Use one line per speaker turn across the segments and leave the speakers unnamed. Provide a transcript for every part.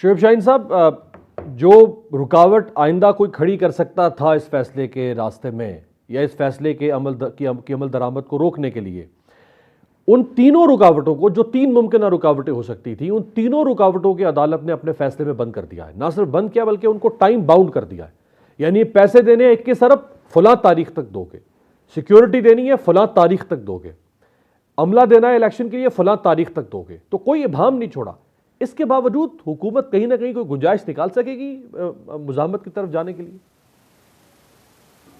शुएब शाहीन साहब, जो रुकावट आइंदा कोई खड़ी कर सकता था इस फैसले के रास्ते में या इस फैसले के की अमल दरामद को रोकने के लिए, उन तीनों रुकावटों को, जो तीन मुमकिन रुकावटें हो सकती थी, उन तीनों रुकावटों की अदालत ने अपने फैसले में बंद कर दिया है। ना सिर्फ बंद किया बल्कि उनको टाइम बाउंड कर दिया है। यानी पैसे देने 21 अरब फलां तारीख तक दोगे, सिक्योरिटी देनी है फलां तारीख तक दोगे, अमला देना है इलेक्शन के लिए फलां तारीख तक दोगे। तो कोई इबाम नहीं छोड़ा। इसके बावजूद हुकूमत कहीं ना कहीं कोई गुंजाइश निकाल सकेगी मुजामत की तरफ जाने के लिए?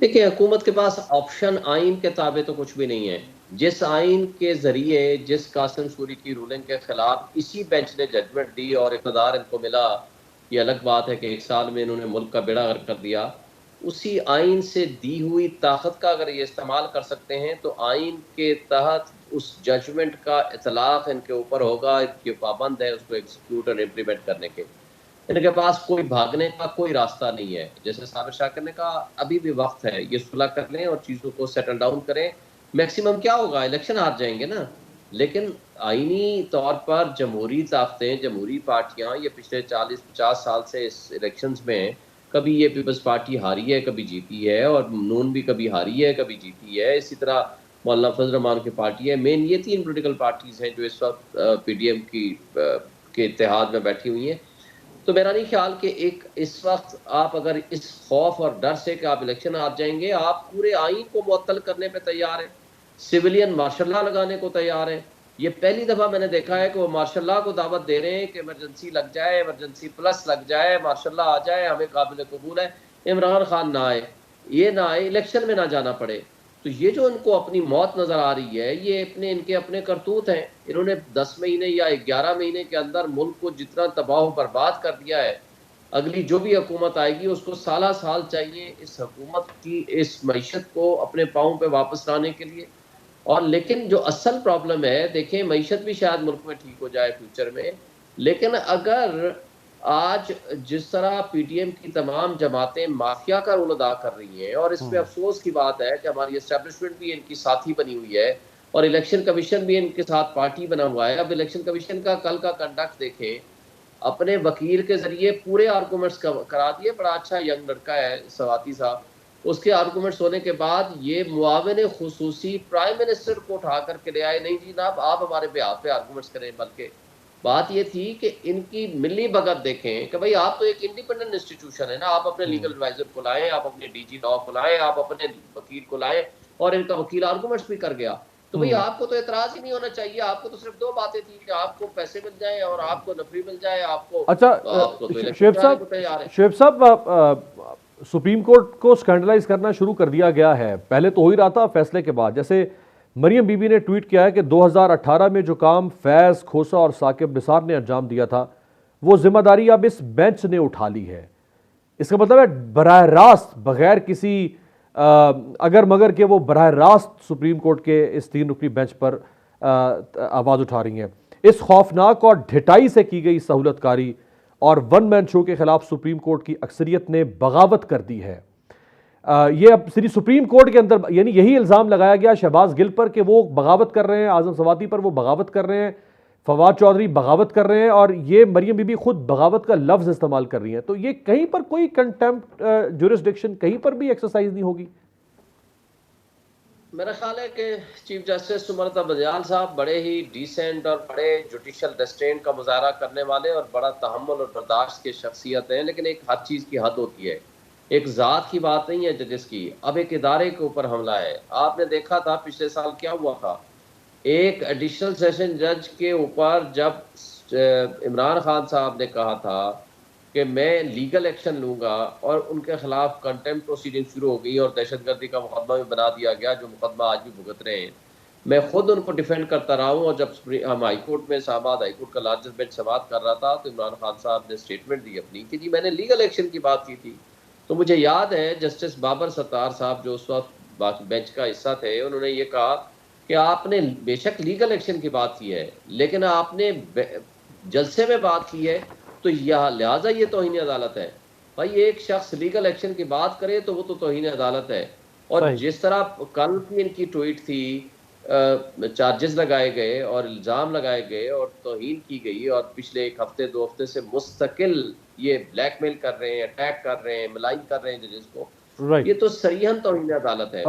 देखिए, हुकूमत के पास ऑप्शन आइन के ताबे तो कुछ भी नहीं है। जिस आइन के जरिए, जिस कासिम सूरी की रूलिंग के खिलाफ इसी बेंच ने जजमेंट दी और इक़्तिदार इनको मिला, ये अलग बात है कि 1 साल में इन्होंने मुल्क का बेड़ा गर्क कर दिया। उसी आइन से दी हुई ताकत का अगर ये इस्तेमाल कर सकते हैं तो आइन के तहत उस जजमेंट का इतलाक़ इनके ऊपर होगा, इनके पाबंद है उसको एग्जीक्यूट और इम्प्लीमेंट करने के। इनके पास कोई भागने का कोई रास्ता नहीं है। जैसे साबिर शाकिर ने कहा, अभी भी वक्त है, ये सुलह कर लें और चीज़ों को सेटल डाउन करें। मैक्सिमम क्या होगा, इलेक्शन हार जाएंगे ना, लेकिन आईनी तौर पर जमहूरी ताकतें, जमहूरी पार्टियां, ये पिछले 40-50 साल से इस इलेक्शंस में कभी ये पीपल्स पार्टी हारी है, कभी जीती है, और नून भी कभी हारी है, कभी जीती है। इसी तरह मौलाना फजल रहमान की पार्टी है। मेन ये 3 पोलिटिकल पार्टीज हैं जो इस वक्त पीडीएम के इत्तेहाद में बैठी हुई हैं। तो मेरा नहीं ख्याल कि एक इस वक्त आप अगर इस खौफ और डर से कि आप इलेक्शन हार जाएंगे, आप पूरे आइन को मुअत्तल करने पे तैयार हैं, सिविलियन मार्शल लॉ लगाने को तैयार हैं। ये पहली दफ़ा मैंने देखा है कि वो मार्शल लॉ को दावत दे रहे हैं कि इमरजेंसी लग जाए, इमरजेंसी प्लस लग जाए, मार्शल लॉ आ जाए, हमें काबिल कबूल है, इमरान खान ना आए, ये ना आए, इलेक्शन में ना जाना पड़े। तो ये जो इनको अपनी मौत नज़र आ रही है, ये इनके अपने करतूत हैं। इन्होंने 10 महीने या 11 महीने के अंदर मुल्क को जितना तबाह बर्बाद कर दिया है, अगली जो भी हुकूमत आएगी उसको साला साल चाहिए इस हुकूमत की इस मईशत को अपने पाँव पे वापस लाने के लिए। और लेकिन जो असल प्रॉब्लम है, देखें, मईशत भी शायद मुल्क में ठीक हो जाए फ्यूचर में, लेकिन अगर आज जिस तरह पीटीएम की तमाम जमातें माफिया का रोल अदा कर रही हैं, और इसमें अफसोस की बात है कि हमारी एस्टेब्लिशमेंट भी इनकी साथी बनी हुई है और इलेक्शन कमीशन भी इनके साथ पार्टी बना हुआ है। अब इलेक्शन कमीशन का कल का कंडक्ट देखें, अपने वकील के जरिए पूरे आर्गूमेंट्स करा दिए। बड़ा अच्छा यंग लड़का है सवाती साहब, उसके आर्गूमेंट्स होने के बाद ये मुआविन खुसूसी प्राइम मिनिस्टर को उठा करके ले आए। नहीं जी जनाब, आप हमारे बेहाफ पे आर्गूमेंट्स करें। बल्कि बात ये थी कि इनकी मिली भगत देखें कि भाई आप तो एक इंडिपेंडेंट इंस्टीट्यूशन है ना, आप अपने लीगल एडवाइजर को लाएं, आप अपने डीजी लॉ को लाएं, आप अपने वकील को लाएं, और इनका वकील आर्गूमेंट्स भी कर गया। तो भाई आपको तो एतराज ही नहीं होना चाहिए। आपको तो सिर्फ 2 बातें थी कि आपको पैसे मिल जाए और आपको नफरी मिल जाए।
अच्छा,
आपको तो इलेक्शन
शुएब
कराने को
साहब,
तैयार है।
शुएब साहब, सुप्रीम कोर्ट को स्कैंडलाइज करना शुरू कर दिया गया है। पहले तो हो ही रहा था, फैसले के बाद। जैसे मरियम बीबी ने ट्वीट किया है कि 2018 में जो काम फैज़, खोसा और साकिब निसार ने अंजाम दिया था, वो जिम्मेदारी अब इस बेंच ने उठा ली है। इसका मतलब है बराह रास्त, बगैर किसी अगर मगर के, वो बराह रास्त सुप्रीम कोर्ट के इस 3 रुकनी बेंच पर आवाज़ उठा रही हैं। इस खौफनाक और ढिटाई से की गई सहूलतकारी और वन मैन शो के खिलाफ सुप्रीम कोर्ट की अक्सरियत ने बगावत कर दी है। ये अब सिर्फ सुप्रीम कोर्ट के अंदर, यानी यही इल्ज़ाम लगाया गया शहबाज गिल पर कि वो बगावत कर रहे हैं, आजम सवाती पर वो बगावत कर रहे हैं, फवाद चौधरी बगावत कर रहे हैं, और ये मरियम बीबी खुद बगावत का लफ्ज़ इस्तेमाल कर रही हैं। तो ये कहीं पर कोई कंटेम्प्ट जुरिस्डिक्शन कहीं पर भी एक्सरसाइज नहीं होगी?
मेरा ख्याल है कि चीफ जस्टिस सुमरता बंदयाल साहब बड़े ही डिसेंट और बड़े जुडिशल रेस्ट्रेंट का मुजाहरा करने वाले और बड़ा तहम्मुल और बर्दाश्त की शख्सियत हैं, लेकिन एक हर चीज़ की हद होती है। एक ज़ात की बात नहीं है जजेस की, अब एक इदारे के ऊपर हमला है। आपने देखा था पिछले साल क्या हुआ था, एक एडिशनल सेशन जज के ऊपर जब इमरान खान साहब ने कहा था कि मैं लीगल एक्शन लूंगा, और उनके खिलाफ कंटेम्प्ट प्रोसीडिंग शुरू हो गई और दहशतगर्दी का मुकदमा भी बना दिया गया, जो मुकदमा आज भी भुगत रहे हैं। मैं खुद उनको डिफेंड करता रहा हूँ, और जब हम हाईकोर्ट में इस्लामाबाद हाईकोर्ट का लार्जेस्ट बेंच से बात कर रहा था तो इमरान खान साहब ने स्टेटमेंट दी अपनी कि जी मैंने लीगल एक्शन की बात की थी। तो मुझे याद है जस्टिस बाबर सत्तार साहब जो उस वक्त बेंच का हिस्सा थे, उन्होंने ये कहा कि आपने बेशक लीगल एक्शन की बात की है, लेकिन आपने जलसे में बात की है, तो यह लिहाजा ये तौहीन अदालत है। भाई एक शख्स लीगल एक्शन की बात करे तो वो तो तौहीन अदालत है। और
सही।
जिस तरह कल की इनकी ट्वीट थी, चार्जेस लगाए गए और इल्ज़ाम लगाए गए और तौहीन की गई, और पिछले 1 हफ्ते 2 हफ्ते से मुस्तकिल ये ब्लैकमेल कर रहे हैं, अटैक कर रहे हैं, मलाइन कर रहे हैं जजेस को।
राइट।
ये तो सरीहन तौहीन अदालत है।